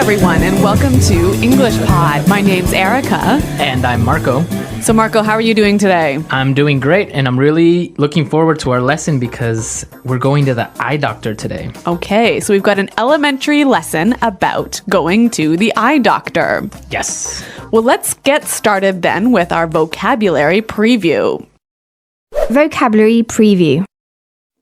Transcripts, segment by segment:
everyone, and welcome to English Pod. My name's Erica. And I'm Marco. So, Marco, how are you doing today? I'm doing great, and I'm really looking forward to our lesson because we're going to the eye doctor today. Okay, so we've got an elementary lesson about going to the eye doctor. Yes. Well, let's get started then with our vocabulary preview. Vocabulary preview.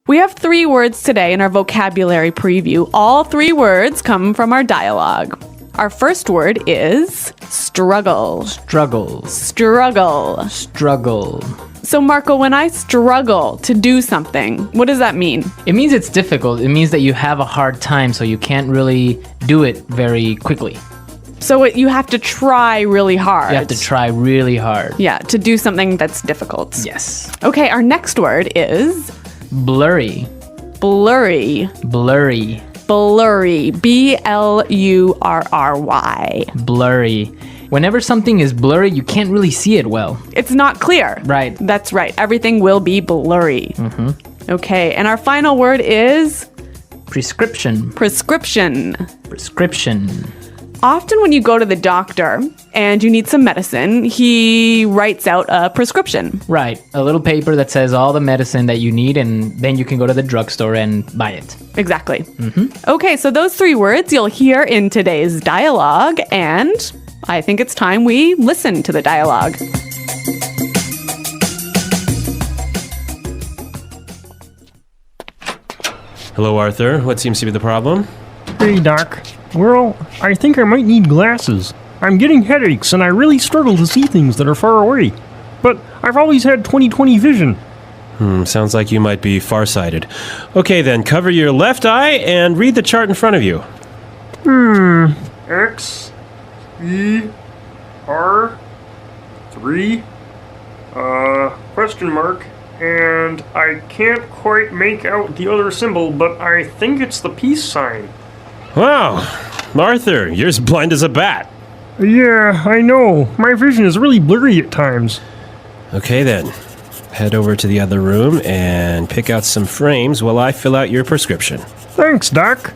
We have 3 words today in our vocabulary preview. All 3 words come from our dialogue. Our first word is struggle. Struggle. Struggle. Struggle. So, Marco, when I struggle to do something, what does that mean? It means it's difficult. It means that you have a hard time, so you can't really do it very quickly. So you have to try really hard. You have to try really hard. Yeah, to do something that's difficult. Yes. Okay, our next word is blurry. Blurry. Blurry. Blurry. B-L-U-R-R-Y. Blurry. Whenever something is blurry, you can't really see it well. It's not clear. Right. That's right. Everything will be blurry. Okay, and our final word is prescription. prescription. Prescription. Often when you go to the doctor and you need some medicine, he writes out a prescription. Right. A little paper that says all the medicine that you need, and then you can go to the drugstore and buy it. Exactly. Okay, so those 3 words you'll hear in today's dialogue, and I think it's time we listen to the dialogue. Hello, Arthur. What seems to be the problem? Hey, Doc. Well, I think I might need glasses. I'm getting headaches and I really struggle to see things that are far away. But I've always had 20/20 vision. Sounds like you might be farsighted. Okay, then, cover your left eye and read the chart in front of you. X, E, R, 3, question mark, and I can't quite make out the other symbol, but I think it's the peace sign. Wow, Arthur, you're as blind as a bat. Yeah, I know. My vision is really blurry at times. Okay, then. Head over to the other room and pick out some frames while I fill out your prescription. Thanks, Doc.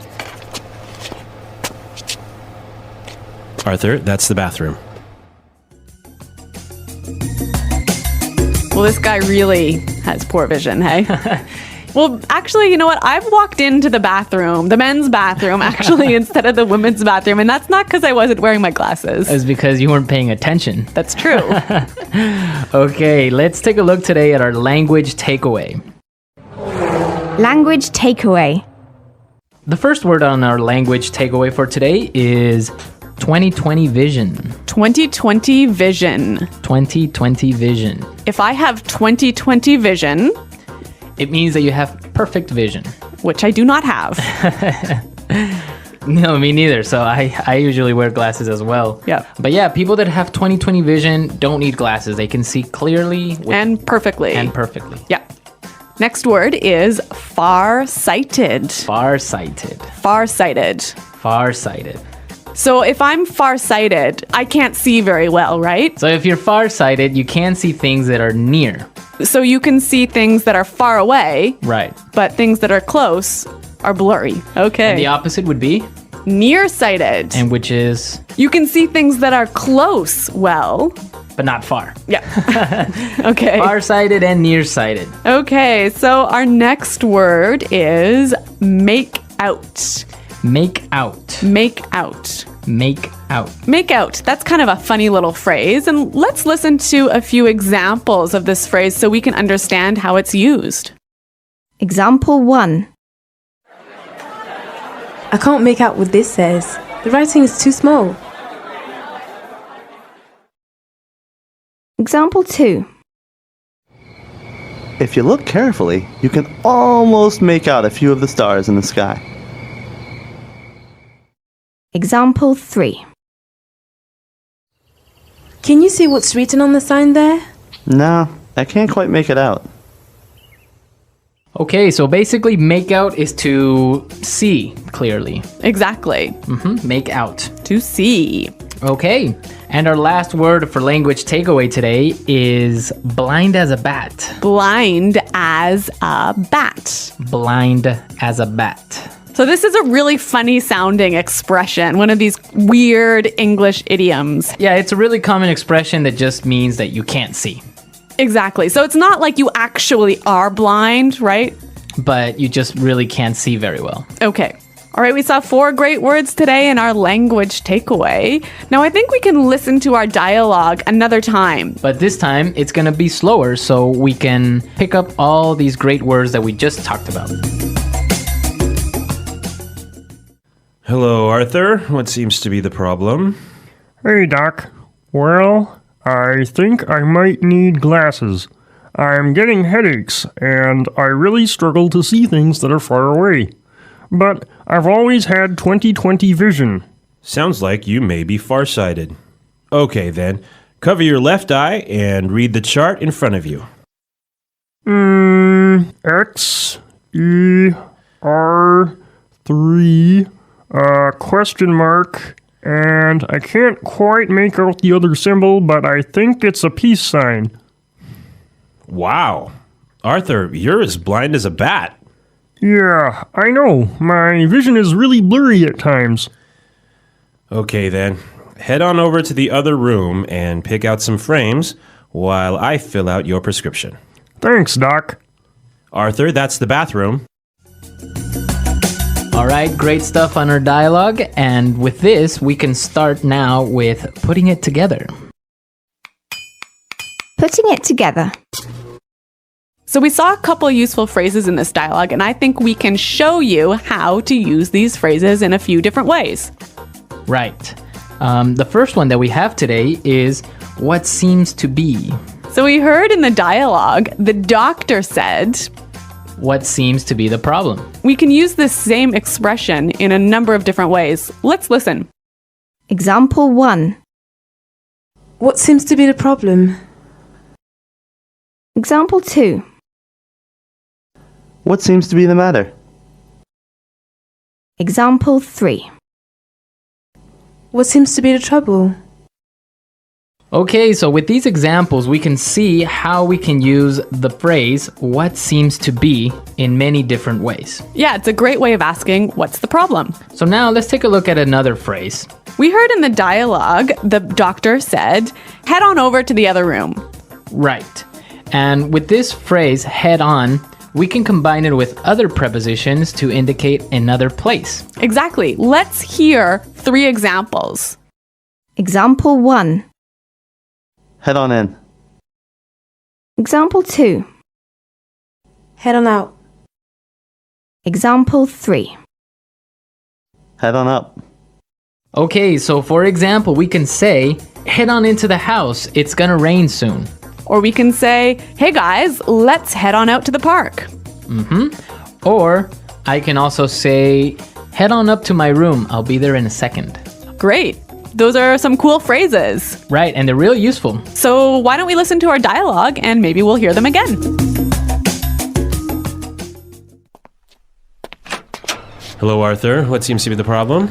Arthur, that's the bathroom. Well, this guy really has poor vision, hey? Well, actually, you know what? I've walked into the bathroom, the men's bathroom, actually, instead of the women's bathroom, and that's not because I wasn't wearing my glasses. It's because you weren't paying attention. That's true. Okay, let's take a look today at our language takeaway. Language takeaway. The first word on our language takeaway for today is 20/20 vision. 20/20 vision. 20/20 vision. If I have 20/20 vision, it means that you have perfect vision. Which I do not have. No, me neither. So I usually wear glasses as well. Yeah. But yeah, people that have 20/20 vision don't need glasses. They can see clearly And perfectly. and perfectly. Yeah. Next word is far-sighted. Farsighted. Far-sighted. Farsighted. So if I'm far-sighted, I can't see very well, right? So if you're farsighted, you can see things that are near. So you can see things that are far away, Right. but things that are close are blurry. Okay. And the opposite would be, Nearsighted. and which is, You can see things that are close well. but not far. Yeah. Okay. Farsighted and nearsighted. Okay, so our next word is make out. Make out. Make out. Make out. Make out. That's kind of a funny little phrase. And let's listen to a few examples of this phrase so we can understand how it's used. Example 1. I can't make out what this says. The writing is too small. Example 2. If you look carefully, you can almost make out a few of the stars in the sky. Example 3. Can you see what's written on the sign there? No, I can't quite make it out. Okay, so basically make out is to see clearly. Exactly. Make out. To see. Okay, and our last word for language takeaway today is blind as a bat. Blind as a bat. Blind as a bat. So this is a really funny sounding expression, one of these weird English idioms. Yeah, it's a really common expression that just means that you can't see, Exactly. So it's not like you actually are blind, right? but you just really can't see very well. Okay. All right, we saw 4 great words today in our language takeaway. Now I think we can listen to our dialogue another time. But this time, it's going to be slower so we can pick up all these great words that we just talked about. Hello, Arthur. What seems to be the problem? Hey, Doc. Well, I think I might need glasses. I'm getting headaches, and I really struggle to see things that are far away. But I've always had 20/20 vision. Sounds like you may be farsighted. Okay, then. Cover your left eye and read the chart in front of you. X, E, R, 3, question mark, and I can't quite make out the other symbol, but I think it's a peace sign. Wow. Arthur, you're as blind as a bat. Yeah, I know. My vision is really blurry at times. Okay, then. Head on over to the other room and pick out some frames while I fill out your prescription. Thanks, Doc. Arthur, that's the bathroom. All right, great stuff on our dialogue. And with this, we can start now with putting it together. Putting it together. So we saw a couple useful phrases in this dialogue, and I think we can show you how to use these phrases in a few different ways. Right. The first one that we have today is what seems to be. So we heard in the dialogue, the doctor said, What seems to be the problem? we can use this same expression in a number of different ways. Let's listen. Example 1. What seems to be the problem? Example 2. What seems to be the matter? Example 3. What seems to be the trouble? Okay, so with these examples, we can see how we can use the phrase what seems to be in many different ways. Yeah, it's a great way of asking, what's the problem? So now let's take a look at another phrase. We heard in the dialogue, the doctor said, head on over to the other room. Right. And with this phrase, head on, we can combine it with other prepositions to indicate another place. Exactly. Let's hear 3 examples. Example 1. Head on in. Example 2. Head on out. Example 3. Head on up. Okay, so for example, we can say, head on into the house, it's gonna rain soon. Or we can say, hey guys, let's head on out to the park. Or I can also say, head on up to my room, I'll be there in a second. Great. Those are some cool phrases. Right, and they're real useful. So why don't we listen to our dialogue and maybe we'll hear them again. Hello, Arthur. What seems to be the problem?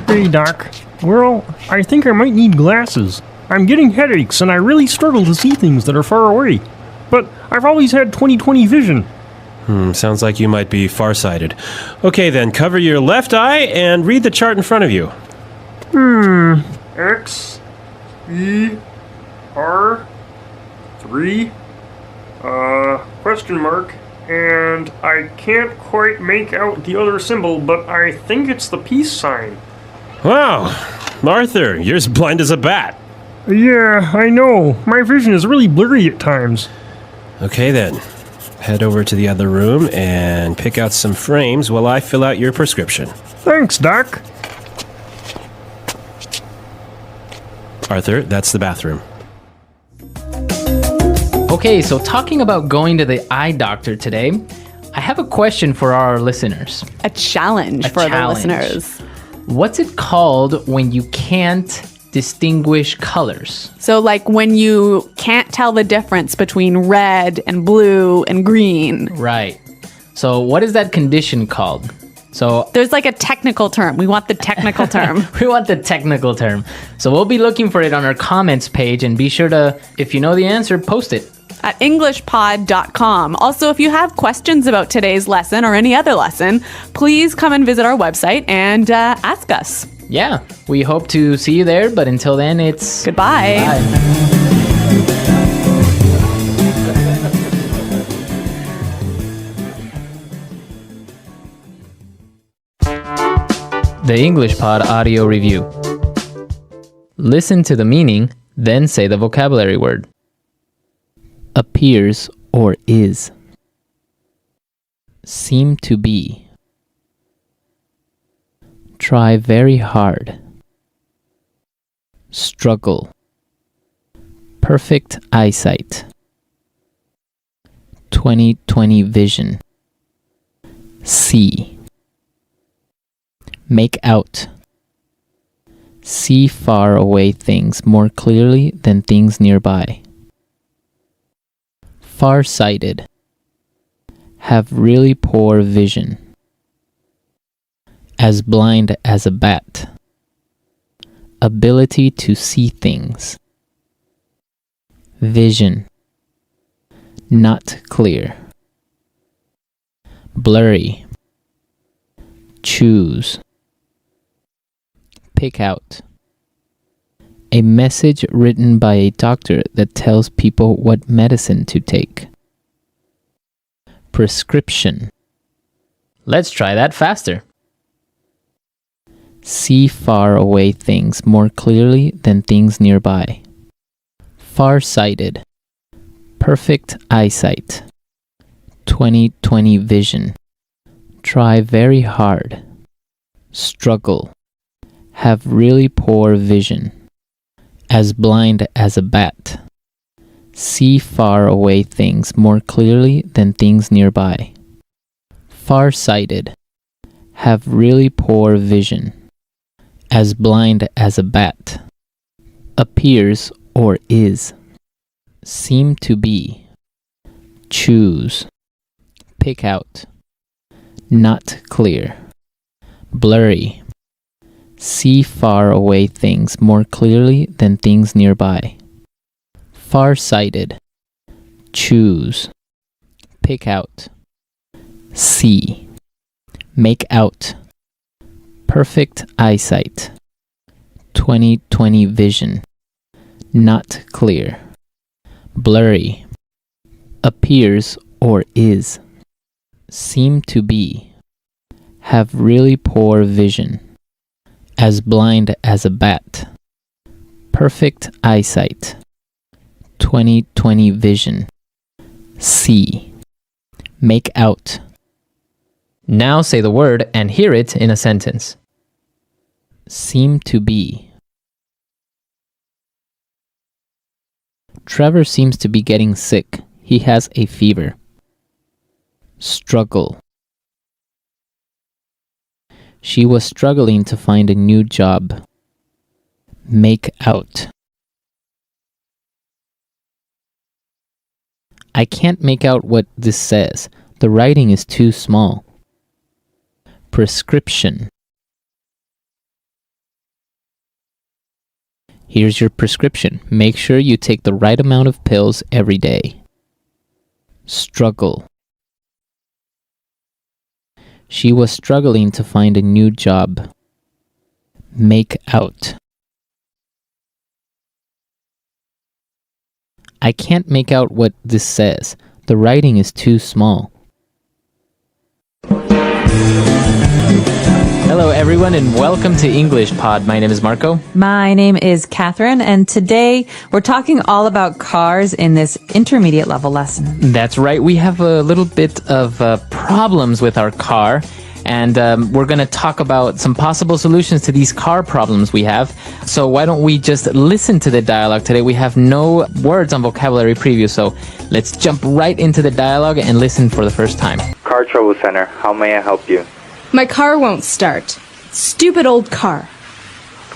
Hey, Doc. Well, I think I might need glasses. I'm getting headaches, and I really struggle to see things that are far away. But I've always had 20/20 vision. Sounds like you might be farsighted. Okay, then. Cover your left eye and read the chart in front of you. X, E, R, 3, question mark, and I can't quite make out the other symbol, but I think it's the peace sign. Wow. Arthur, you're as blind as a bat. Yeah, I know. My vision is really blurry at times. Okay, then. Head over to the other room and pick out some frames while I fill out your prescription. Thanks, Doc. Arthur, that's the bathroom. Okay, so talking about going to the eye doctor today, I have a question for our listeners. A challenge for challenge. the listeners. What's it called when you can't distinguish colors? So like when you can't tell the difference between red and blue and green. Right. So what is that condition called? So There's like a technical term. We want the technical term. we want the technical term. So we'll be looking for it on our comments page, and be sure to, if you know the answer, post it. at englishpod.com. Also, if you have questions about today's lesson or any other lesson, please come and visit our website and ask us. Yeah, we hope to see you there, but until then, it's Goodbye. Bye. The English Pod Audio Review. Listen to the meaning, then say the vocabulary word. Appears or is. Seem to be. Try very hard. Struggle. Perfect eyesight. 20/20 vision. See. Make out. See far away things more clearly than things nearby. Far-sighted. Have really poor vision. As blind as a bat. Ability to see things. Vision. Not clear. Blurry. Choose. Pick out. A message written by a doctor that tells people what medicine to take. Prescription. Let's try that faster. See far away things more clearly than things nearby. Far-sighted. Perfect eyesight. 20/20 vision. Try very hard. Struggle. Have really poor vision. As blind as a bat. See far away things more clearly than things nearby. Far-sighted. Have really poor vision. As blind as a bat. Appears or is. Seem to be. Choose. Pick out. Not clear. Blurry. See far away things more clearly than things nearby. Far-sighted. Choose. Pick out. See. Make out. Perfect eyesight. 20/20 vision. Not clear. Blurry. Appears or is. Seem to be. Have really poor vision. As blind as a bat. Perfect eyesight. 20/20 vision. See. Make out. Now say the word and hear it in a sentence. Seem to be. Trevor seems to be getting sick. He has a fever. Struggle. She was struggling to find a new job. Make out. I can't make out what this says. The writing is too small. Prescription. Here's your prescription. Make sure you take the right amount of pills every day. Struggle. She was struggling to find a new job. Make out. I can't make out what this says. The writing is too small. Hello everyone and welcome to English Pod. My name is Marco. My name is Catherine, and today we're talking all about cars in this intermediate level lesson. That's right. We have a little bit of problems with our car, and we're going to talk about some possible solutions to these car problems we have. So why don't we just listen to the dialogue today? We have no words on vocabulary preview, so let's jump right into the dialogue and listen for the first time. Car Trouble Center, how may I help you? My car won't start. Stupid old car.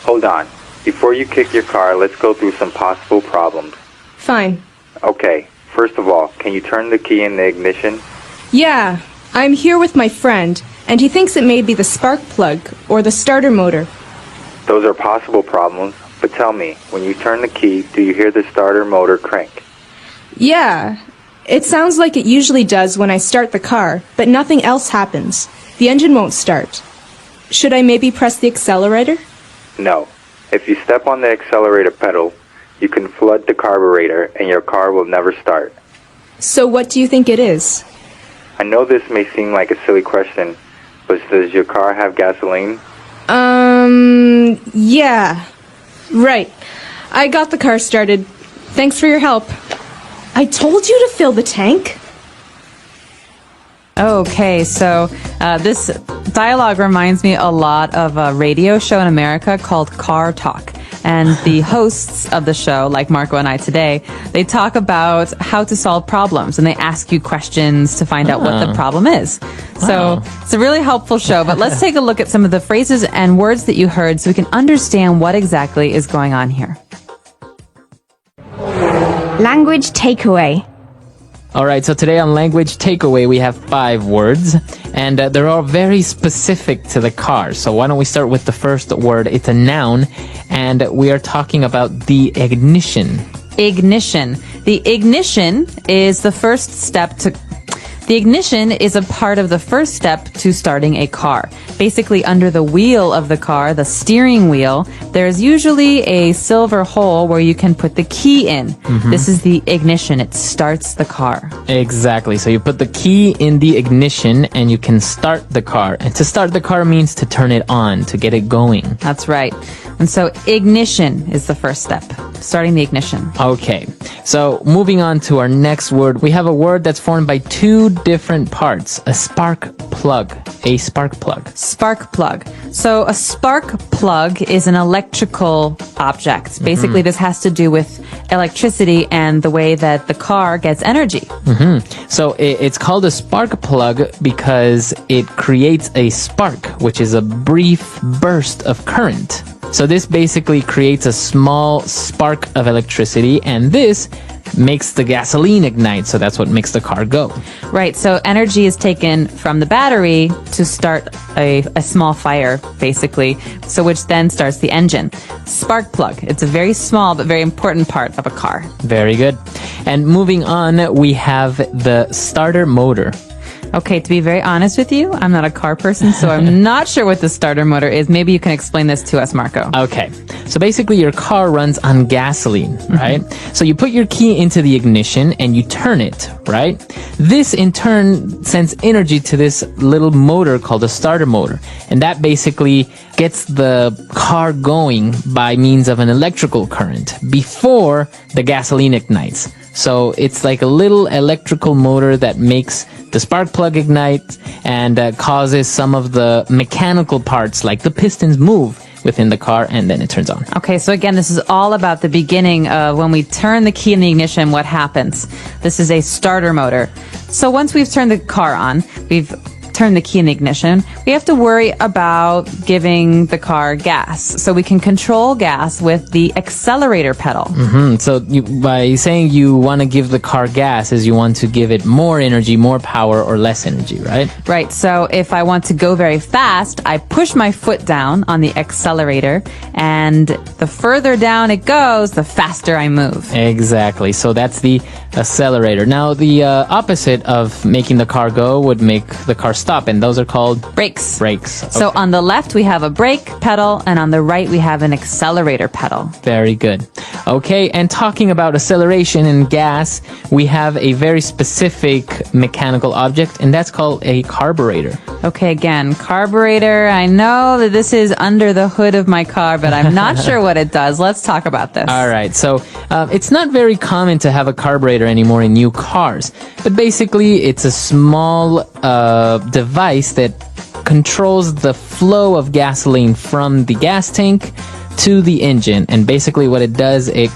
Hold on. Before you kick your car, let's go through some possible problems. Fine. Okay, first of all, can you turn the key in the ignition? Yeah, I'm here with my friend, and he thinks it may be the spark plug or the starter motor. Those are possible problems, but tell me, when you turn the key, do you hear the starter motor crank? Yeah. It sounds like it usually does when I start the car, but nothing else happens. The engine won't start. Should I maybe press the accelerator? No. If you step on the accelerator pedal, you can flood the carburetor and your car will never start. So what do you think it is? I know this may seem like a silly question, but does your car have gasoline? Yeah. Right. I got the car started. Thanks for your help. I told you to fill the tank. Okay, so this dialogue reminds me a lot of a radio show in America called Car Talk. And the hosts of the show, like Marco and I today, they talk about how to solve problems and they ask you questions to find out what the problem is. So it's a really helpful show, but let's take a look at some of the phrases and words that you heard so we can understand what exactly is going on here. Language takeaway. All right, so today on Language Takeaway, we have 5 words, and they're all very specific to the car. So why don't we start with the first word? It's a noun, and we are talking about the ignition. Ignition. The ignition is the first step to... The ignition is a part of the first step to starting a car. Basically, under the wheel of the car, the steering wheel, there's usually a silver hole where you can put the key in. Mm-hmm. This is the ignition. It starts the car. Exactly. So you put the key in the ignition and you can start the car. And to start the car means to turn it on, to get it going. That's right. And so ignition is the first step, starting the ignition. Okay. So moving on to our next word, we have a word that's formed by 2 different parts. A spark plug. A spark plug. Spark plug. So a spark plug is an electrical object. Basically, this has to do with electricity and the way that the car gets energy. Mm-hmm. So it's called a spark plug because it creates a spark, which is a brief burst of current. So this basically creates a small spark of electricity, and this makes the gasoline ignite, so that's what makes the car go. Right, so energy is taken from the battery to start a small fire, basically, so which then starts the engine. Spark plug, it's a very small but very important part of a car. Very good. And moving on, we have the starter motor. Okay, to be very honest with you, I'm not a car person, so I'm not sure what the starter motor is. Maybe you can explain this to us, Marco. Okay. So basically your car runs on gasoline, right? So you put your key into the ignition and you turn it, right? This in turn sends energy to this little motor called a starter motor. And that basically gets the car going by means of an electrical current before the gasoline ignites. So it's like a little electrical motor that makes the spark plug ignite and causes some of the mechanical parts like the pistons move within the car, and then it turns on. Okay, so again, this is all about the beginning of when we turn the key in the ignition, what happens. This is a starter motor. So once we've turned the car on, we've turned the key in the ignition, we have to worry about giving the car gas. So we can control gas with the accelerator pedal. Mm-hmm. So by saying you want to give the car gas is you want to give it more energy, more power, or less energy, right? Right. So if I want to go very fast, I push my foot down on the accelerator, and the further down it goes, the faster I move. Exactly. So that's the accelerator. Now, the opposite of making the car go would make the car stop, and those are called brakes. Brakes. Okay. So on the left we have a brake pedal, and on the right we have an accelerator pedal. Very good. Okay, and talking about acceleration and gas, we have a very specific mechanical object, and that's called a carburetor. Okay, again, carburetor. I know that this is under the hood of my car, but I'm not sure what it does. Let's talk about this. All right, so it's not very common to have a carburetor anymore in new cars, but basically it's a small device that controls the flow of gasoline from the gas tank to the engine. And basically what it does, it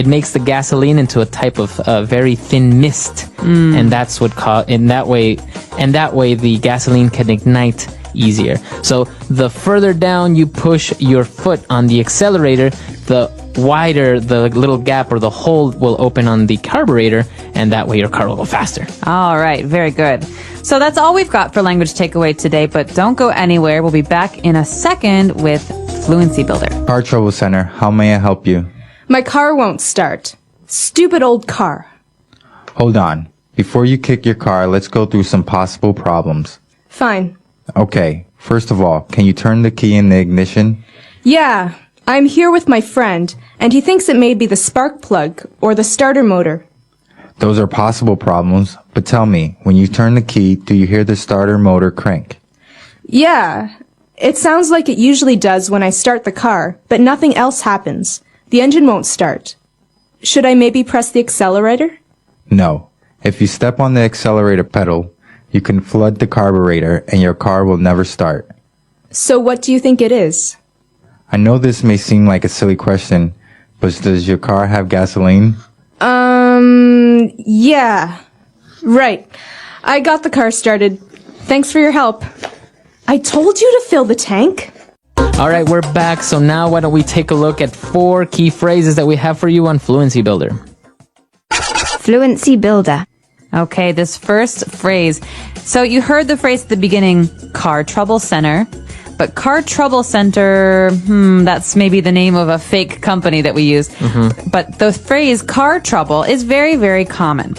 makes the gasoline into a type of very thin mist. And that's what that way the gasoline can ignite easier. So the further down you push your foot on the accelerator, the wider the little gap or the hole will open on the carburetor, and that way your car will go faster. All right, very good. So that's all we've got for Language Takeaway today, but don't go anywhere. We'll be back in a second with Fluency Builder. Car Trouble Center, how may I help you? My car won't start. Stupid old car. Hold on. Before you kick your car, let's go through some possible problems. Fine. Okay, first of all, can you turn the key in the ignition? Yeah, I'm here with my friend, and he thinks it may be the spark plug or the starter motor. Those are possible problems, but tell me, when you turn the key, do you hear the starter motor crank? Yeah, it sounds like it usually does when I start the car, but nothing else happens. The engine won't start. Should I maybe press the accelerator? No. If you step on the accelerator pedal, you can flood the carburetor and your car will never start. So what do you think it is? I know this may seem like a silly question, but does your car have gasoline? Yeah. Right. I got the car started. Thanks for your help. I told you to fill the tank. All right, we're back. So now why don't we take a look at 4 key phrases that we have for you on Fluency Builder. Fluency Builder. Okay, this first phrase. So you heard the phrase at the beginning, car trouble center. But car trouble center, that's maybe the name of a fake company that we use. But the phrase car trouble is very, very common.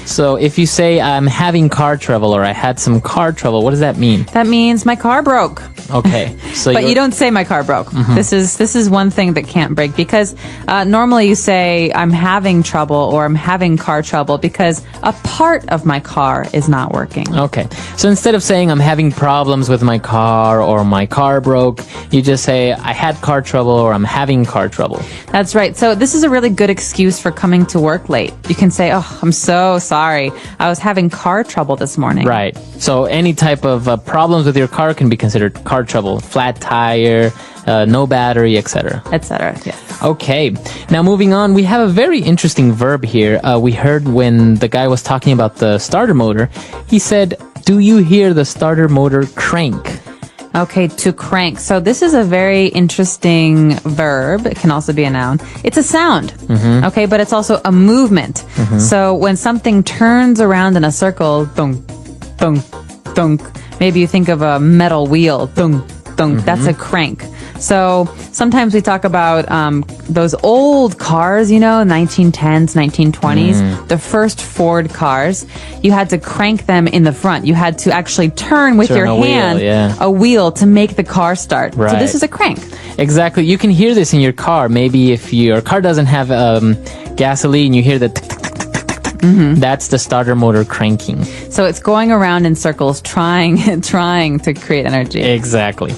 So if you say I'm having car trouble or I had some car trouble, what does that mean? That means my car broke. Okay. So But you don't say my car broke. This is one thing that can't break because normally you say I'm having trouble or I'm having car trouble because a part of my car is not working. Okay. So instead of saying I'm having problems with my car or my car broke, you just say I had car trouble or I'm having car trouble. That's right. So this is a really good excuse for coming to work late. You can say, oh, I'm so sorry. I was having car trouble this morning. Right. So any type of problems with your car can be considered car trouble. Flat tire, no battery, etc. Etc. Yes. Okay. Now moving on, we have a very interesting verb here. We heard when the guy was talking about the starter motor, he said, do you hear the starter motor crank? Okay, to crank. So this is a very interesting verb. It can also be a noun. It's a sound. Okay, but it's also a movement. So when something turns around in a circle, thunk, thunk, thunk, maybe you think of a metal wheel, thunk, thunk, that's a crank. So sometimes we talk about those old cars, 1910s, 1920s, the first Ford cars. You had to crank them in the front. You had to actually turn with your hand a wheel to make the car start. Right. So this is a crank. Exactly. You can hear this in your car. Maybe if your car doesn't have gasoline, you hear the tick, tick, tick, tick, tick, tick, tick. That's the starter motor cranking. So it's going around in circles, trying to create energy. Exactly.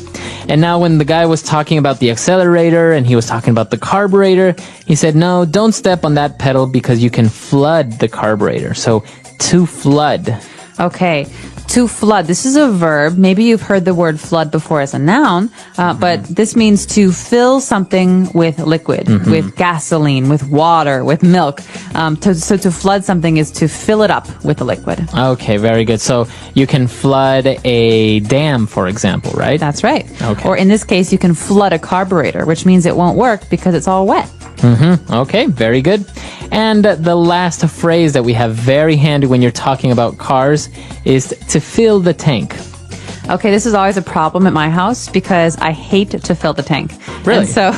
And now when the guy was talking about the accelerator and he was talking about the carburetor, he said, no, don't step on that pedal because you can flood the carburetor. So to flood. Okay. To flood. This is a verb. Maybe you've heard the word flood before as a noun, but this means to fill something with liquid, with gasoline, with water, with milk. So to flood something is to fill it up with a liquid. Okay, very good. So you can flood a dam, for example, right? That's right. Okay. Or in this case, you can flood a carburetor, which means it won't work because it's all wet. Okay, very good. And the last phrase that we have very handy when you're talking about cars is to fill the tank. Okay, this is always a problem at my house because I hate to fill the tank. Really? And so,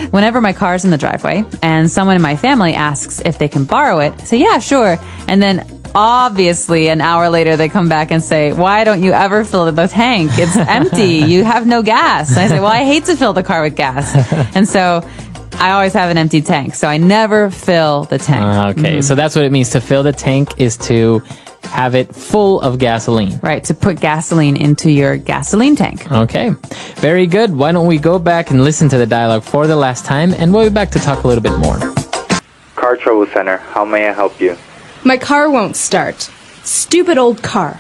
whenever my car's in the driveway and someone in my family asks if they can borrow it, I say, yeah, sure. And then obviously an hour later they come back and say, why don't you ever fill the tank? It's empty. You have no gas. And I say, well, I hate to fill the car with gas. And so I always have an empty tank, so I never fill the tank. Okay, so that's what it means. To fill the tank is to have it full of gasoline. Right, to put gasoline into your gasoline tank. Okay, very good. Why don't we go back and listen to the dialogue for the last time, and we'll be back to talk a little bit more. Car Trouble Center, how may I help you? My car won't start. Stupid old car.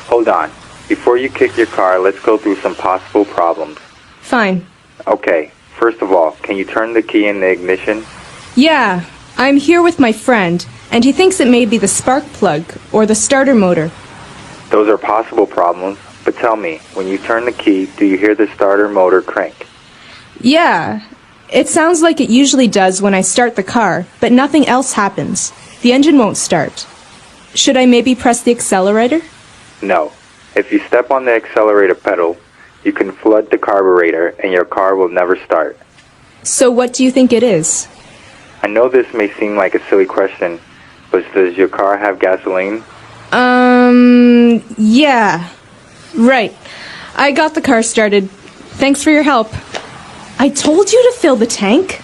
Hold on. Before you kick your car, let's go through some possible problems. Fine. Okay. First of all, can you turn the key in the ignition? Yeah, I'm here with my friend, and he thinks it may be the spark plug or the starter motor. Those are possible problems, but tell me, when you turn the key, do you hear the starter motor crank? Yeah, it sounds like it usually does when I start the car, but nothing else happens. The engine won't start. Should I maybe press the accelerator? No. If you step on the accelerator pedal, you can flood the carburetor and your car will never start. So what do you think it is? I know this may seem like a silly question, but does your car have gasoline? Yeah. Right. I got the car started. Thanks for your help. I told you to fill the tank.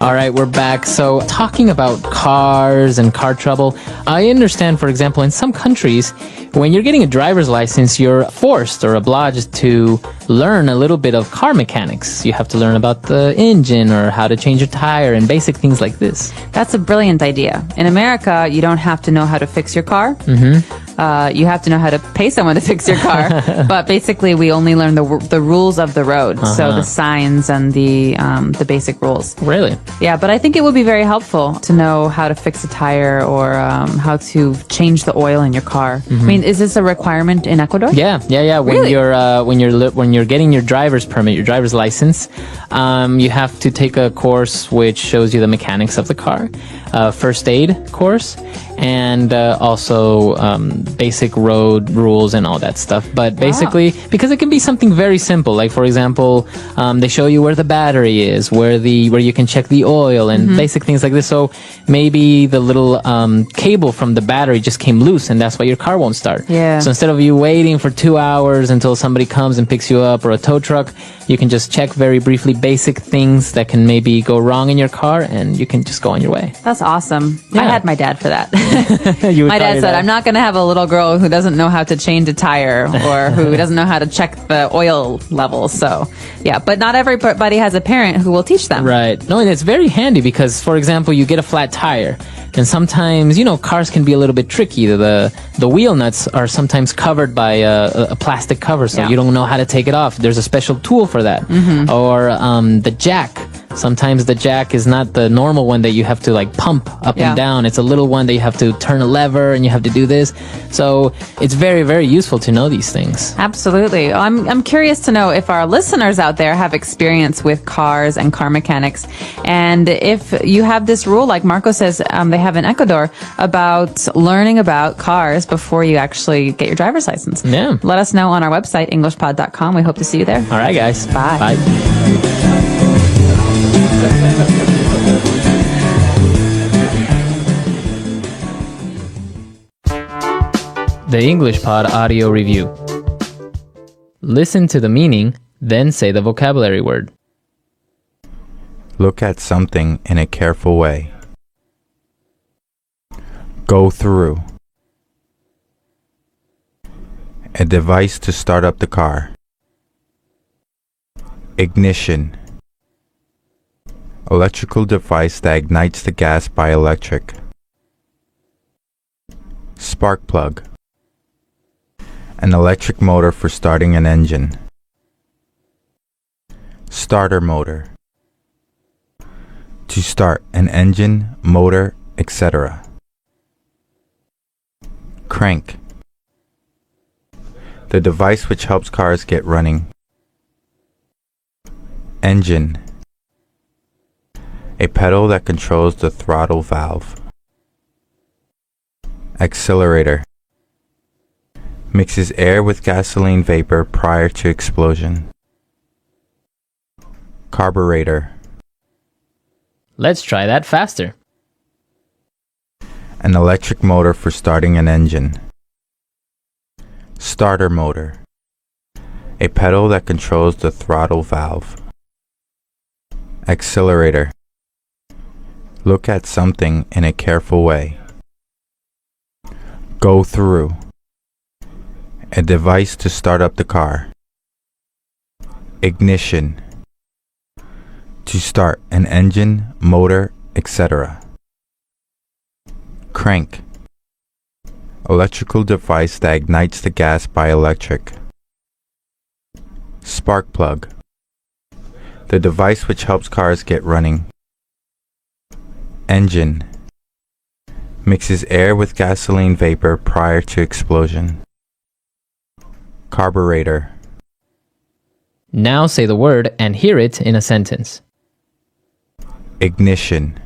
All right, we're back. So, talking about cars and car trouble, I understand, for example, in some countries, when you're getting a driver's license, you're forced or obliged to learn a little bit of car mechanics. You have to learn about the engine or how to change your tire and basic things like this. That's a brilliant idea. In America, you don't have to know how to fix your car. You have to know how to pay someone to fix your car. But basically, we only learn the rules of the road. So the signs and the basic rules. Really? Yeah, but I think it would be very helpful to know how to fix a tire or how to change the oil in your car. I mean, is this a requirement in Ecuador? Yeah. When Really? when you're getting your driver's permit, your driver's license, you have to take a course which shows you the mechanics of the car, first aid course, and also basic road rules and all that stuff. But basically, because it can be something very simple, like for example, they show you where the battery is, where you can check the oil and basic things like this. So maybe the little cable from the battery just came loose, and that's why your car won't start. Yeah. So instead of you waiting for 2 hours until somebody comes and picks you up or a tow truck, you can just check very briefly basic things that can maybe go wrong in your car, and you can just go on your way. That's awesome. I Yeah. had my dad for that. You would My call dad your said, I'm not going to have a little girl who doesn't know how to change a tire or who doesn't know how to check the oil levels. So, yeah, but not everybody has a parent who will teach them. Right. No, and it's very handy because, for example, you get a flat tire, and sometimes, cars can be a little bit tricky. The wheel nuts are sometimes covered by a plastic cover, so Yeah. you don't know how to take it off. There's a special tool for that. Or the jack. Sometimes the jack is not the normal one that you have to pump up Yeah. and down. It's a little one that you have to turn a lever and you have to do this. So it's very, very useful to know these things. Absolutely. I'm curious to know if our listeners out there have experience with cars and car mechanics. And if you have this rule, like Marco says, they have in Ecuador, about learning about cars before you actually get your driver's license. Yeah. Let us know on our website, englishpod.com. We hope to see you there. All right, guys. Bye. Bye. The English Pod Audio Review. Listen to the meaning, then say the vocabulary word. Look at something in a careful way. Go through. A device to start up the car. Ignition. Electrical device that ignites the gas by electric. Spark plug. An electric motor for starting an engine. Starter motor. To start an engine, motor, etc. Crank. The device which helps cars get running. Engine. A pedal that controls the throttle valve. Accelerator. Mixes air with gasoline vapor prior to explosion. Carburetor. Let's try that faster. An electric motor for starting an engine. Starter motor. A pedal that controls the throttle valve. Accelerator. Look at something in a careful way. Go through. A device to start up the car. Ignition. To start an engine, motor, etc. Crank. Electrical device that ignites the gas by electric. Spark plug. The device which helps cars get running. Engine. Mixes air with gasoline vapor prior to explosion. Carburetor. Now say the word and hear it in a sentence. Ignition.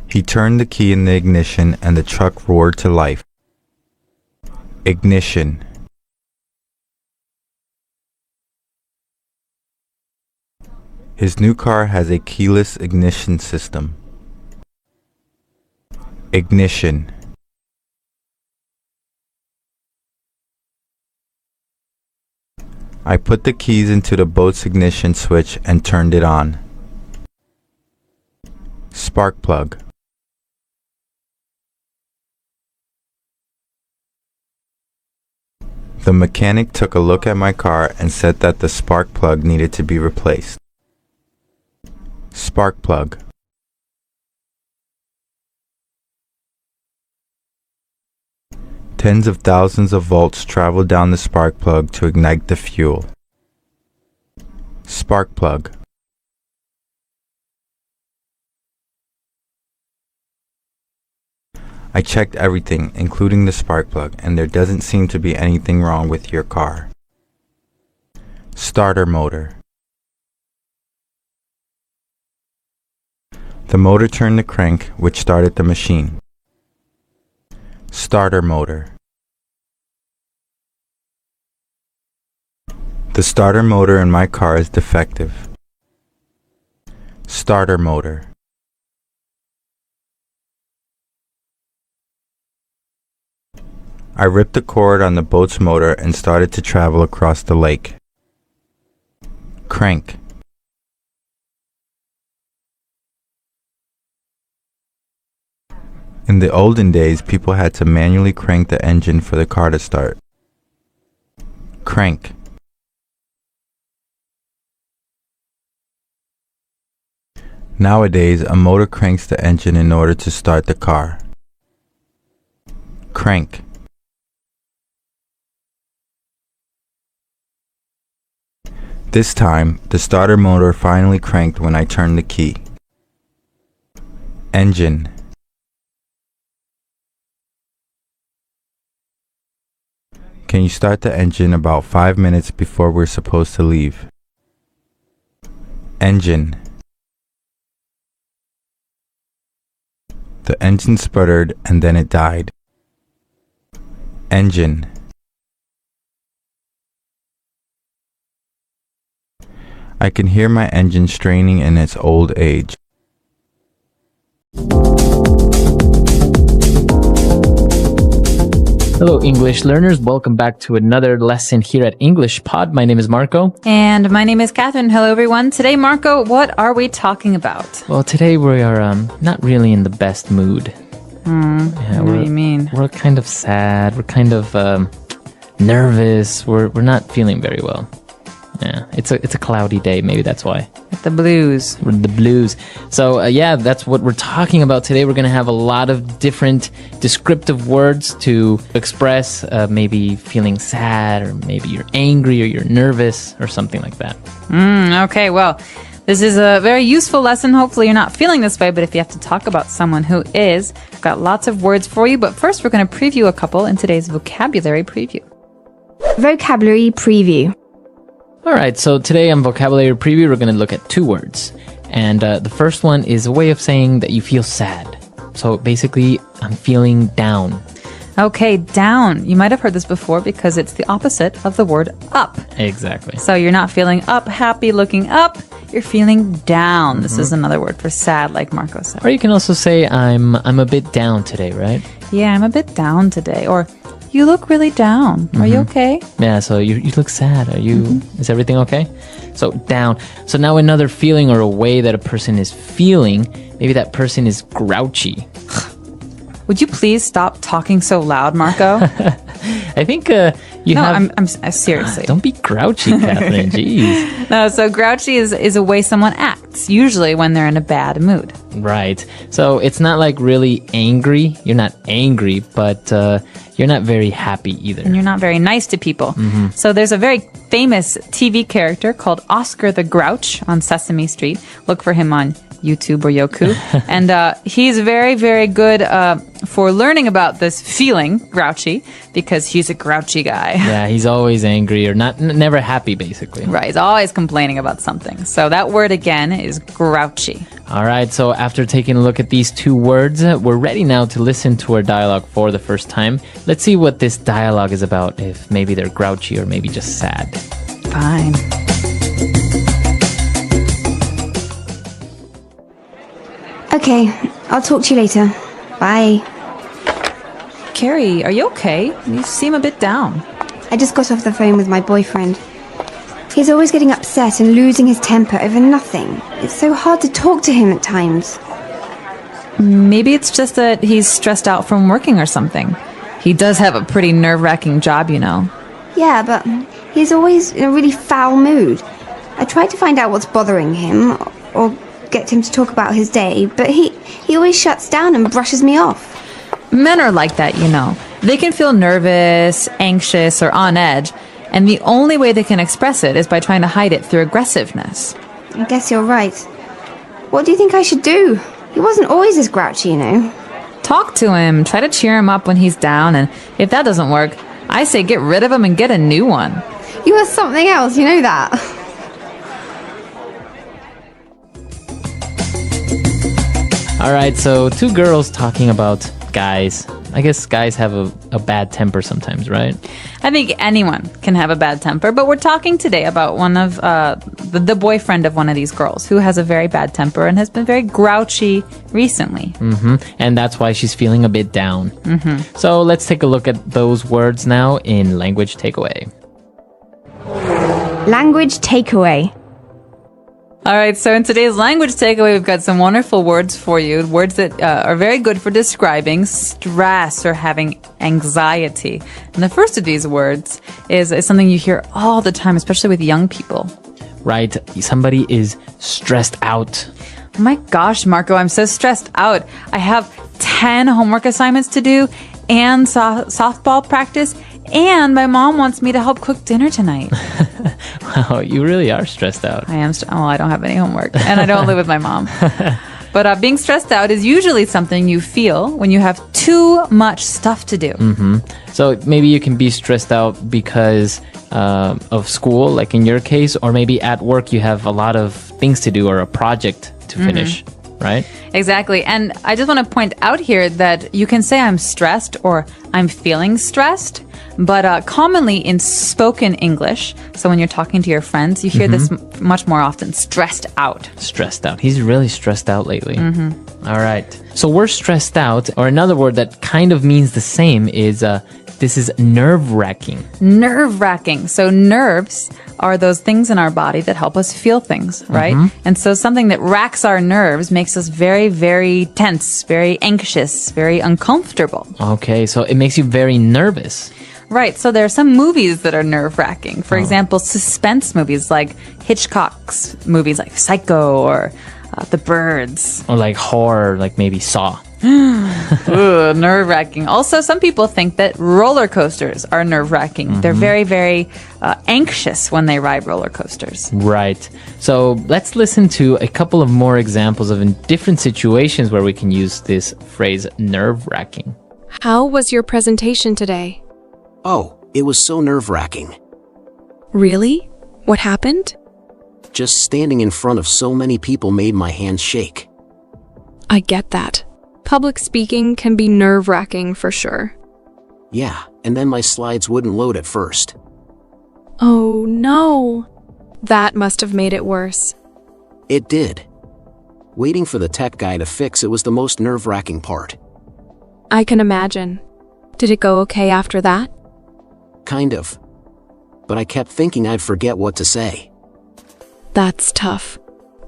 He turned the key in the ignition and the truck roared to life. Ignition. His new car has a keyless ignition system. Ignition. I put the keys into the boat's ignition switch and turned it on. Spark plug. The mechanic took a look at my car and said that the spark plug needed to be replaced. Spark plug. Tens of thousands of volts travel down the spark plug to ignite the fuel. Spark plug. I checked everything, including the spark plug, and there doesn't seem to be anything wrong with your car. Starter motor. The motor turned the crank, which started the machine. Starter motor. The starter motor in my car is defective. Starter motor. I ripped the cord on the boat's motor and started to travel across the lake. Crank. In the olden days, people had to manually crank the engine for the car to start. Crank. Nowadays, a motor cranks the engine in order to start the car. Crank. This time, the starter motor finally cranked when I turned the key. Engine. Can you start the engine about 5 minutes before we're supposed to leave? Engine. The engine sputtered and then it died. Engine. I can hear my engine straining in its old age. Hello, English learners. Welcome back to another lesson here at English Pod. My name is Marco. And my name is Catherine. Hello, everyone. Today, Marco, what are we talking about? Well, today we are not really in the best mood. What do you mean? We're kind of sad. We're kind of nervous. We're not feeling very well. Yeah, it's a cloudy day. Maybe that's why. The blues. The blues. So yeah, that's what we're talking about today. We're going to have a lot of different descriptive words to express maybe feeling sad, or maybe you're angry, or you're nervous, or something like that. Okay, well, this is a very useful lesson. Hopefully you're not feeling this way, but if you have to talk about someone who is, I've got lots of words for you. But first, we're going to preview a couple in today's vocabulary preview. Vocabulary preview. All right, so today on Vocabulary Preview, we're going to look at 2 words. And the first one is a way of saying that you feel sad. So basically, I'm feeling down. Okay, down. You might have heard this before because it's the opposite of the word up. Exactly. So you're not feeling up, happy, looking up. You're feeling down. This is another word for sad, like Marco said. Or you can also say, I'm a bit down today, right? Yeah, I'm a bit down today. Or you look really down. Are you okay? Yeah, so you look sad. Are you? Is everything okay? So down. So now another feeling or a way that a person is feeling, maybe that person is grouchy. Would you please stop talking so loud, Marco? I think you have... I'm seriously. Don't be grouchy, Catherine. Jeez. No, so grouchy is a way someone acts, usually when they're in a bad mood. Right. So it's not like really angry. You're not angry, but you're not very happy either. And you're not very nice to people. So there's a very famous TV character called Oscar the Grouch on Sesame Street. Look for him on YouTube or Yoku. And he's very, very good for learning about this feeling, grouchy, because he's a grouchy guy. Yeah, he's always angry or never happy, basically. Right, he's always complaining about something. So that word again is grouchy. All right, so after taking a look at these 2 words, we're ready now to listen to our dialogue for the first time. Let's see what this dialogue is about, if maybe they're grouchy or maybe just sad. Fine. Okay, I'll talk to you later. Bye. Carrie, are you okay? You seem a bit down. I just got off the phone with my boyfriend. He's always getting upset and losing his temper over nothing. It's so hard to talk to him at times. Maybe it's just that he's stressed out from working or something. He does have a pretty nerve-wracking job, you know. Yeah, but he's always in a really foul mood. I tried to find out what's bothering him, or get him to talk about his day, but he always shuts down and brushes me off. Men are like that, you know. They can feel nervous, anxious, or on edge, and the only way they can express it is by trying to hide it through aggressiveness. I guess you're right. What do you think I should do? He wasn't always this grouchy, you know. Talk to him, try to cheer him up when he's down, and if that doesn't work, I say get rid of him and get a new one. You are something else, you know that. All right, so two girls talking about guys. I guess guys have a bad temper sometimes, right? I think anyone can have a bad temper, but we're talking today about one of the boyfriend of one of these girls who has a very bad temper and has been very grouchy recently. And that's why she's feeling a bit down. So let's take a look at those words now in Language Takeaway. Language takeaway. All right, so in today's language takeaway, we've got some wonderful words for you. Words that are very good for describing stress or having anxiety. And the first of these words is something you hear all the time, especially with young people. Right, somebody is stressed out. Oh my gosh, Marco, I'm so stressed out. I have 10 homework assignments to do and softball practice, and my mom wants me to help cook dinner tonight. Wow, you really are stressed out. I am. I don't have any homework, and I don't live with my mom. But being stressed out is usually something you feel when you have too much stuff to do. So maybe you can be stressed out because of school, like in your case, or maybe at work you have a lot of things to do or a project to finish, right? Exactly. And I just want to point out here that you can say I'm stressed or I'm feeling stressed, but commonly in spoken English, so when you're talking to your friends, you hear this much more often, stressed out. Stressed out. He's really stressed out lately. All right. So we're stressed out, or another word that kind of means the same is this is nerve-wracking. Nerve-wracking. So nerves are those things in our body that help us feel things, right? And so something that racks our nerves makes us very, very tense, very anxious, very uncomfortable. Okay, so it makes you very nervous. Right, so there are some movies that are nerve-wracking. For example, suspense movies like Hitchcock's movies like Psycho or The Birds. Or like horror, like maybe Saw. Ooh, nerve-wracking. Also, some people think that roller coasters are nerve-wracking. They're very, very anxious when they ride roller coasters. Right. So let's listen to a couple of more examples of in different situations where we can use this phrase nerve-wracking. How was your presentation today? Oh, it was so nerve-wracking. Really? What happened? Just standing in front of so many people made my hands shake. I get that. Public speaking can be nerve-wracking for sure. Yeah, and then my slides wouldn't load at first. Oh no. That must have made it worse. It did. Waiting for the tech guy to fix it was the most nerve-wracking part. I can imagine. Did it go okay after that? Kind of. But I kept thinking I'd forget what to say. That's tough.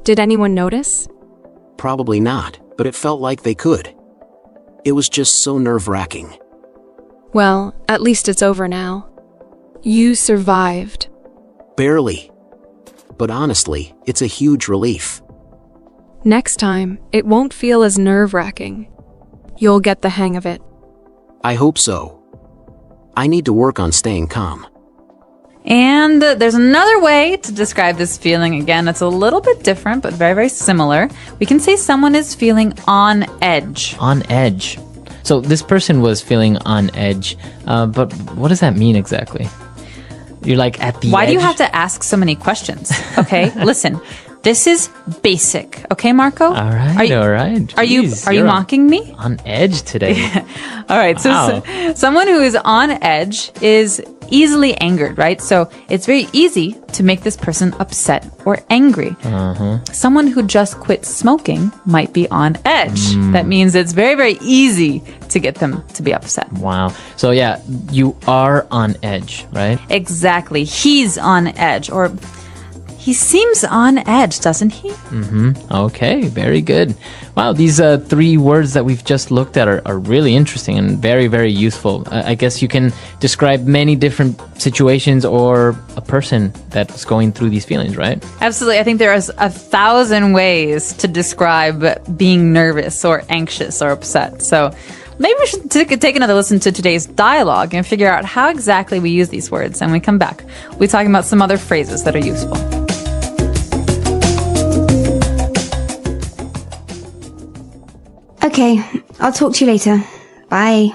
Did anyone notice? Probably not, but it felt like they could. It was just so nerve-wracking. Well, at least it's over now. You survived. Barely. But honestly, it's a huge relief. Next time, it won't feel as nerve-wracking. You'll get the hang of it. I hope so. I need to work on staying calm. And there's another way to describe this feeling. Again, it's a little bit different, but very, very similar. We can say someone is feeling on edge. On edge. So this person was feeling on edge, but what does that mean exactly? You're like at the edge? Why do you have to ask so many questions? Okay, listen. This is basic. Okay, Marco? All right, all right. Jeez, are you mocking me? On edge today. All right, wow. so someone who is on edge is easily angered, right? So it's very easy to make this person upset or angry. Someone who just quit smoking might be on edge. That means it's very, very easy to get them to be upset. Wow. So yeah, you are on edge, right? Exactly. He's on edge, or he seems on edge, doesn't he? Okay, very good. Wow, these 3 words that we've just looked at are really interesting and very, very useful. I guess you can describe many different situations or a person that's going through these feelings, right? Absolutely. I think there is 1,000 ways to describe being nervous or anxious or upset. So maybe we should take another listen to today's dialogue and figure out how exactly we use these words. And when we come back, we'll be talking about some other phrases that are useful. Okay, I'll talk to you later. Bye.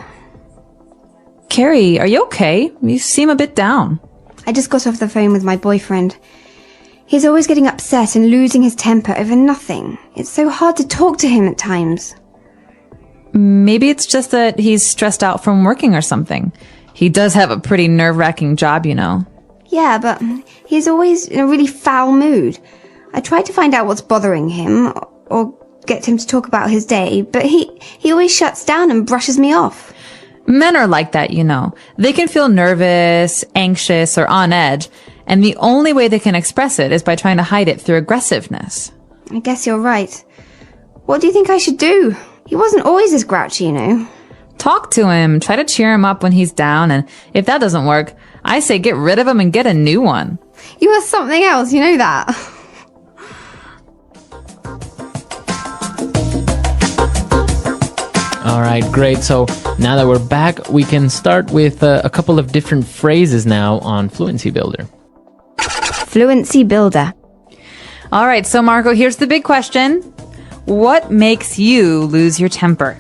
Carrie, are you okay? You seem a bit down. I just got off the phone with my boyfriend. He's always getting upset and losing his temper over nothing. It's so hard to talk to him at times. Maybe it's just that he's stressed out from working or something. He does have a pretty nerve-wracking job, you know. Yeah, but he's always in a really foul mood. I tried to find out what's bothering him, or get him to talk about his day, but he always shuts down and brushes me off. Men are like that, you know. They can feel nervous, anxious, or on edge, and the only way they can express it is by trying to hide it through aggressiveness. I guess you're right. What do you think I should do? He wasn't always this grouchy, you know. Talk to him, try to cheer him up when he's down, and if that doesn't work, I say get rid of him and get a new one. You are something else, you know that. All right, great. So now that we're back, we can start with a couple of different phrases now on Fluency Builder. Fluency Builder. All right, so Marco, here's the big question. What makes you lose your temper?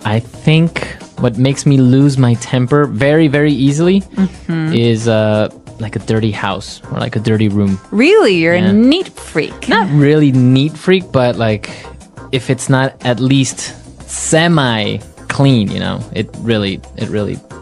I think what makes me lose my temper very, very easily is like a dirty house or like a dirty room. Really? You're a neat freak. Not really neat freak, but like if it's not at least semi clean, you know, it really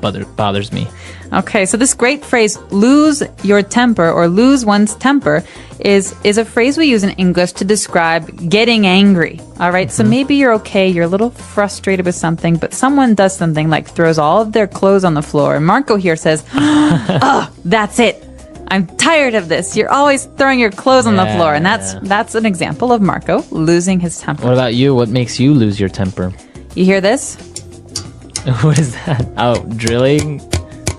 bothers me. Okay, so this great phrase, lose your temper or lose one's temper, is a phrase we use in English to describe getting angry. All right, so maybe you're okay, you're a little frustrated with something, but someone does something like throws all of their clothes on the floor. And Marco here says, oh, that's it. I'm tired of this. You're always throwing your clothes on the floor. And that's an example of Marco losing his temper. What about you? What makes you lose your temper? You hear this? What is that? Oh, drilling?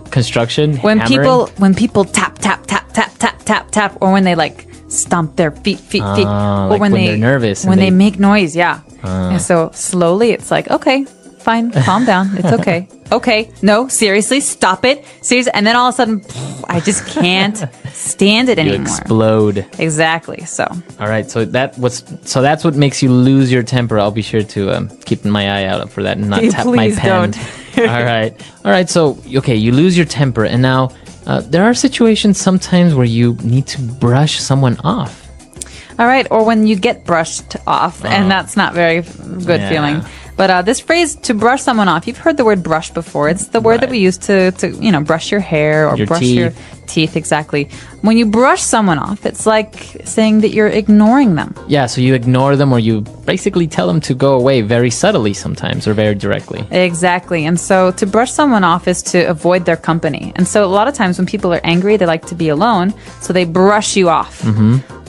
Construction? When hammering? people tap, tap, tap, tap, tap, tap, tap, or when they like stomp their feet. Or like when they're nervous. When they make noise, yeah. And so slowly it's like, okay, fine, calm down. It's okay. Okay, no, seriously, stop it. Seriously. And then all of a sudden, I just can't stand it anymore. You explode. Exactly. So. All right. So that's what makes you lose your temper. I'll be sure to keep my eye out for that and not tap my pen. Don't. All right. So okay, you lose your temper, and now there are situations sometimes where you need to brush someone off. All right, or when you get brushed off, and that's not very good feeling. But this phrase, to brush someone off, you've heard the word brush before. It's the word that we use to brush your hair or brush your teeth, exactly. When you brush someone off, it's like saying that you're ignoring them. Yeah, so you ignore them or you basically tell them to go away very subtly sometimes or very directly. Exactly. And so to brush someone off is to avoid their company. And so a lot of times when people are angry, they like to be alone, so they brush you off.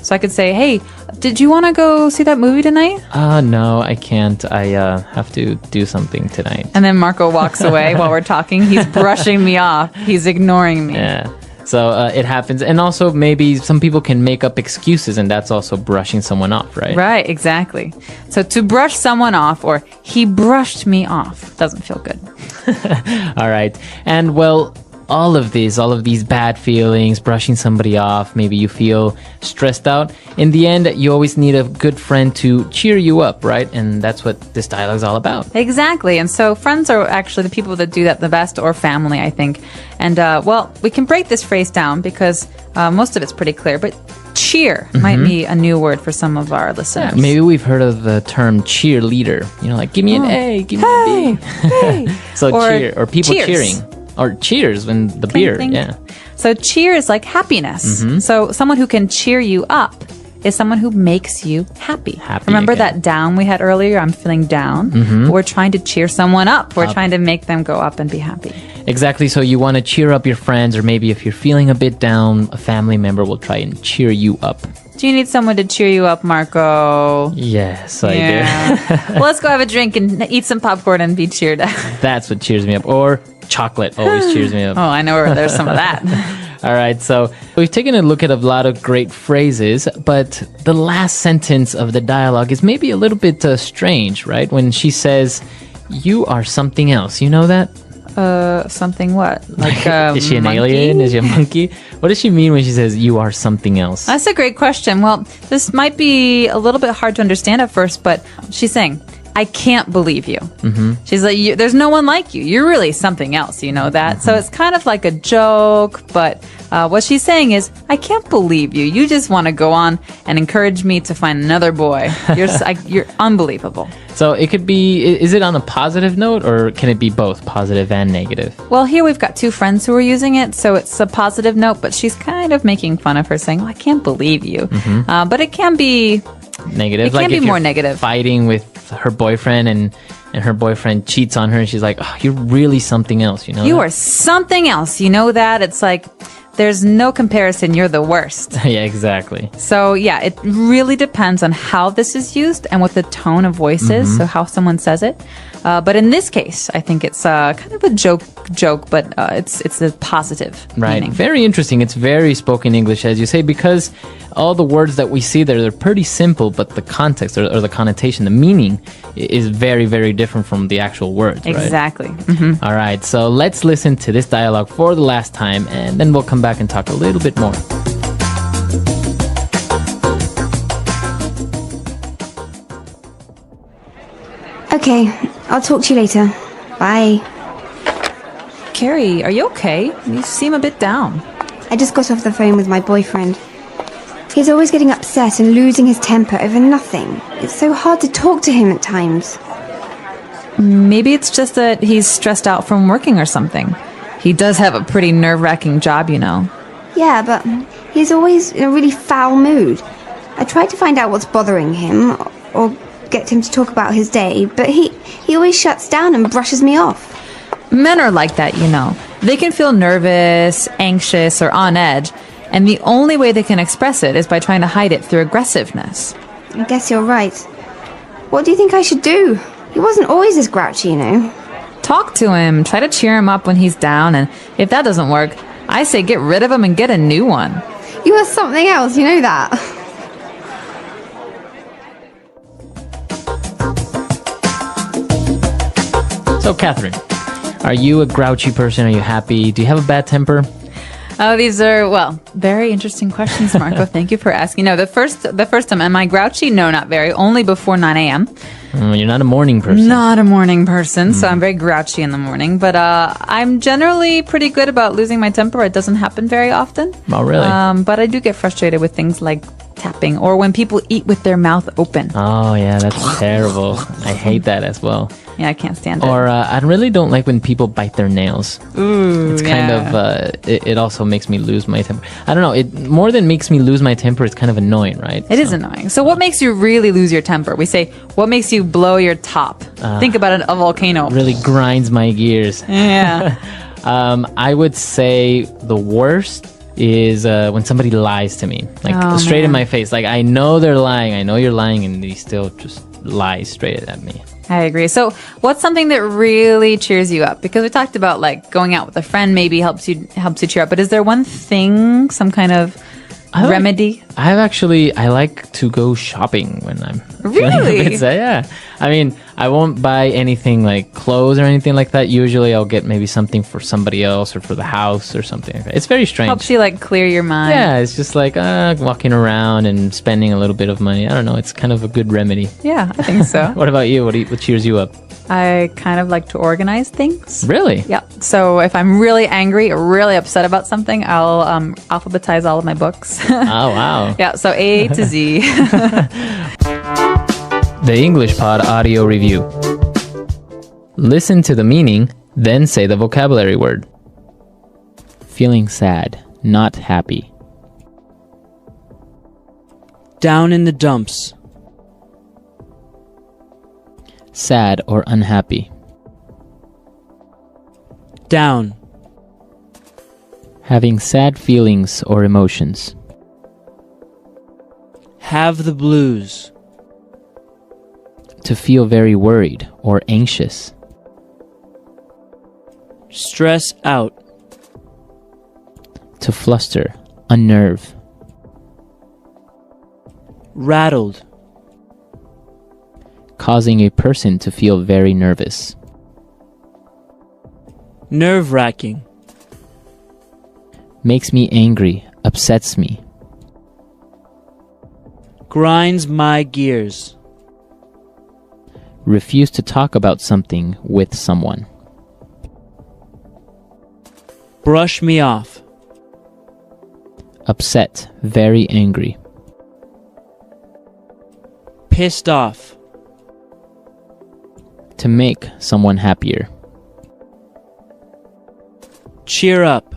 So I could say, hey, did you want to go see that movie tonight? No, I can't. I have to do something tonight. And then Marco walks away while we're talking. He's brushing me off. He's ignoring me. Yeah. So it happens. And also maybe some people can make up excuses, and that's also brushing someone off, right? Right, exactly. So to brush someone off, or he brushed me off, doesn't feel good. All right. And well, all of these bad feelings, brushing somebody off, maybe you feel stressed out. In the end, you always need a good friend to cheer you up, right? And that's what this dialogue is all about. Exactly. And so friends are actually the people that do that the best, or family, I think. And, well, we can break this phrase down because most of it's pretty clear, but cheer might be a new word for some of our listeners. Yeah, maybe we've heard of the term cheerleader. You know, like, give me an A, give me a B. Hey. So cheer, or people cheers. cheering. Or cheers when the beer. Clink, clink. Yeah. So cheer is like happiness. So someone who can cheer you up is someone who makes you happy. Remember again. that down we had earlier? I'm feeling down. We're trying to cheer someone up. We're trying to make them go up and be happy. Exactly. So you want to cheer up your friends, or maybe if you're feeling a bit down, a family member will try and cheer you up. Do you need someone to cheer you up, Marco? Yes, I do. Well, let's go have a drink and eat some popcorn and be cheered up. That's what cheers me up. Or chocolate always cheers me up. Oh, I know where there's some of that. All right, so we've taken a look at a lot of great phrases, but the last sentence of the dialogue is maybe a little bit strange, right? When she says, "You are something else." You know that? Something what? Like is she an monkey? alien? Is she a monkey? What does she mean when she says, "You are something else"? That's a great question. Well, this might be a little bit hard to understand at first, but she's saying, I can't believe you. She's like, there's no one like you. You're really something else, you know that? So it's kind of like a joke, but what she's saying is, I can't believe you. You just want to go on and encourage me to find another boy. You're unbelievable. So it could be, is it on a positive note, or can it be both positive and negative? Well, here we've got two friends who are using it, so it's a positive note, but she's kind of making fun of her, saying, I can't believe you. But it can be negative. It can be if more you're negative. Fighting with her boyfriend and her boyfriend cheats on her and she's like, oh, you're really something else, you know? You are something else. You know that? It's like, there's no comparison. You're the worst. Yeah, exactly. So, yeah, it really depends on how this is used and what the tone of voice is, so how someone says it. But in this case, I think it's kind of a joke, but it's a positive Right. meaning. Very interesting. It's very spoken English, as you say, because all the words that we see there, they're pretty simple, but the context or the connotation, the meaning is very, very different from the actual words, right? Exactly. All right, so let's listen to this dialogue for the last time, and then we'll come back and talk a little bit more. Okay, I'll talk to you later. Bye. Carrie, are you okay? You seem a bit down. I just got off the phone with my boyfriend. He's always getting upset and losing his temper over nothing. It's so hard to talk to him at times. Maybe it's just that he's stressed out from working or something. He does have a pretty nerve-wracking job, you know. Yeah, but he's always in a really foul mood. I tried to find out what's bothering him, or get him to talk about his day, but he always shuts down and brushes me off. Men are like that, you know. They can feel nervous, anxious, or on edge, and the only way they can express it is by trying to hide it through aggressiveness. I guess you're right. What do you think I should do? He wasn't always this grouchy, you know. Talk to him, try to cheer him up when he's down, and if that doesn't work, I say get rid of him and get a new one. You are something else, you know that. So, Catherine, are you a grouchy person? Are you happy? Do you have a bad temper? Oh, these are, well, very interesting questions, Marco. Thank you for asking. No, the first time, am I grouchy? No, not very. Only before 9 a.m. You're not a morning person. Not a morning person, so I'm very grouchy in the morning. But I'm generally pretty good about losing my temper. It doesn't happen very often. Oh, really? But I do get frustrated with things like tapping or when people eat with their mouth open. Oh, yeah, that's terrible. I hate that as well. Yeah, I can't stand it. Or I really don't like when people bite their nails. Ooh, it's kind of, it also makes me lose my temper. I don't know, it more than makes me lose my temper, it's kind of annoying, right? It is annoying. So what makes you really lose your temper? We say, what makes you blow your top? Think about a volcano. Really grinds my gears. Yeah. I would say the worst is when somebody lies to me, like straight in my face. Like, I know they're lying, I know you're lying, and they still just lie straight at me. I agree. So what's something that really cheers you up? Because we talked about like going out with a friend maybe helps you cheer up, but is there one thing, some kind of remedy? I like to go shopping when I'm feeling a bit sad. Yeah. I mean, I won't buy anything like clothes or anything like that. Usually I'll get maybe something for somebody else or for the house or something like that. It's very strange. Helps you like clear your mind. Yeah, it's just like walking around and spending a little bit of money. I don't know. It's kind of a good remedy. Yeah, I think so. What about you? What cheers you up? I kind of like to organize things. Really? Yeah. So if I'm really angry or really upset about something, I'll alphabetize all of my books. Oh, wow. Yeah, so A to Z. The English Pod Audio Review. Listen to the meaning, then say the vocabulary word. Feeling sad, not happy. Down in the dumps. Sad or unhappy. Down. Having sad feelings or emotions. Have the blues. To feel very worried or anxious. Stress out. To fluster, unnerve. Rattled. Causing a person to feel very nervous. Nerve-wracking. Makes me angry, upsets me. Grinds my gears. Refuse to talk about something with someone. Brush me off. Upset, very angry. Pissed off. To make someone happier. Cheer up.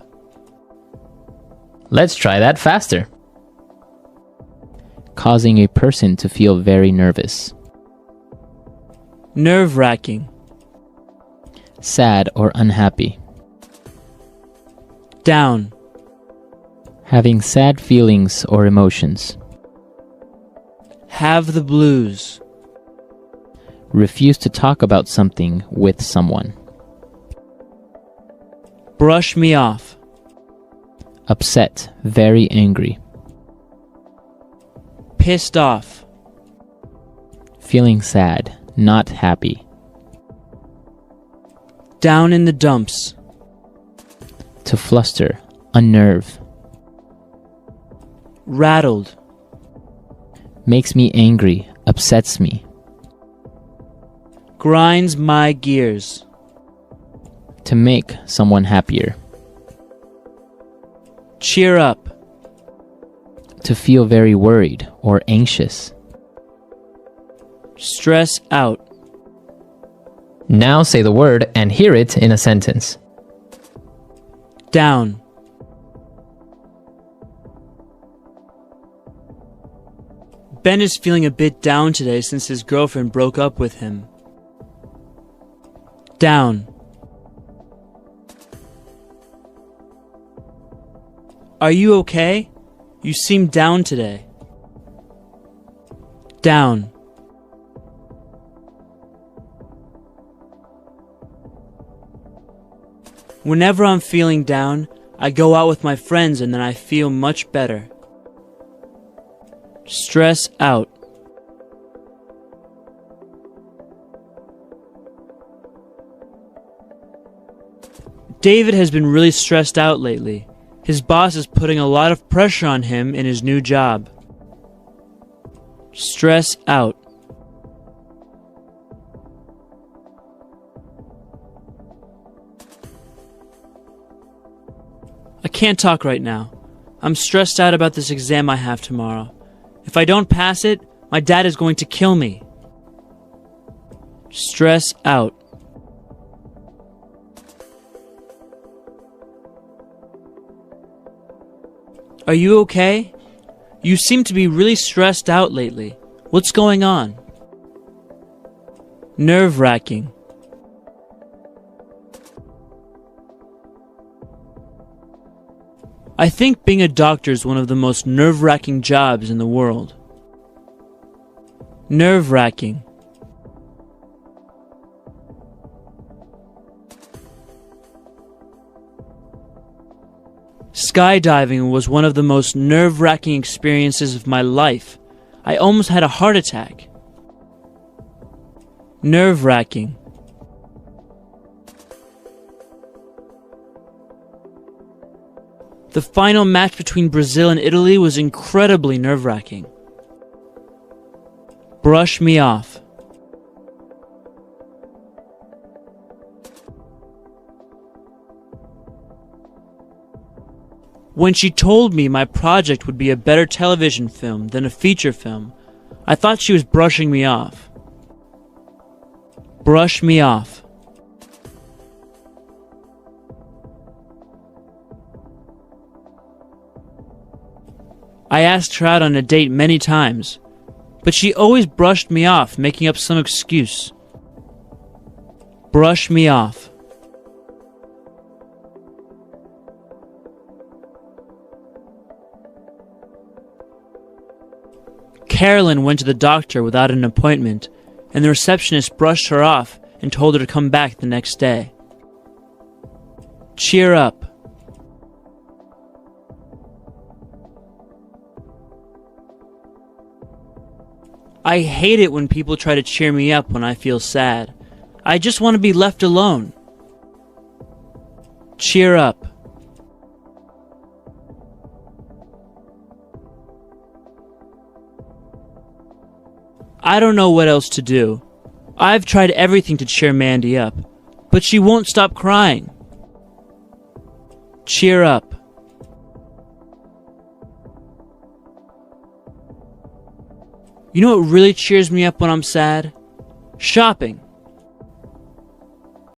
Let's try that faster. Causing a person to feel very nervous. Nerve-wracking. Sad or unhappy. Down. Having sad feelings or emotions. Have the blues. Refuse to talk about something with someone. Brush me off. Upset, very angry. Pissed off. Feeling sad, not happy. Down in the dumps. To fluster, unnerve. Rattled. Makes me angry, upsets me. Grinds my gears. To make someone happier. Cheer up. To feel very worried or anxious. Stress out. Now say the word and hear it in a sentence. Down. Ben is feeling a bit down today since his girlfriend broke up with him. Down. Are you okay? You seem down today. Down. Whenever I'm feeling down, I go out with my friends and then I feel much better. Stress out. David has been really stressed out lately. His boss is putting a lot of pressure on him in his new job. Stress out. I can't talk right now. I'm stressed out about this exam I have tomorrow. If I don't pass it, my dad is going to kill me. Stress out. Are you okay? You seem to be really stressed out lately. What's going on? Nerve-wracking. I think being a doctor is one of the most nerve-wracking jobs in the world. Nerve-wracking. Skydiving was one of the most nerve-wracking experiences of my life. I almost had a heart attack. Nerve-wracking. The final match between Brazil and Italy was incredibly nerve-wracking. Brush me off. When she told me my project would be a better television film than a feature film, I thought she was brushing me off. Brush me off. I asked her out on a date many times, but she always brushed me off, making up some excuse. Brush me off. Carolyn went to the doctor without an appointment, and the receptionist brushed her off and told her to come back the next day. Cheer up. I hate it when people try to cheer me up when I feel sad. I just want to be left alone. Cheer up. I don't know what else to do. I've tried everything to cheer Mandy up, but she won't stop crying. Cheer up. You know what really cheers me up when I'm sad? Shopping.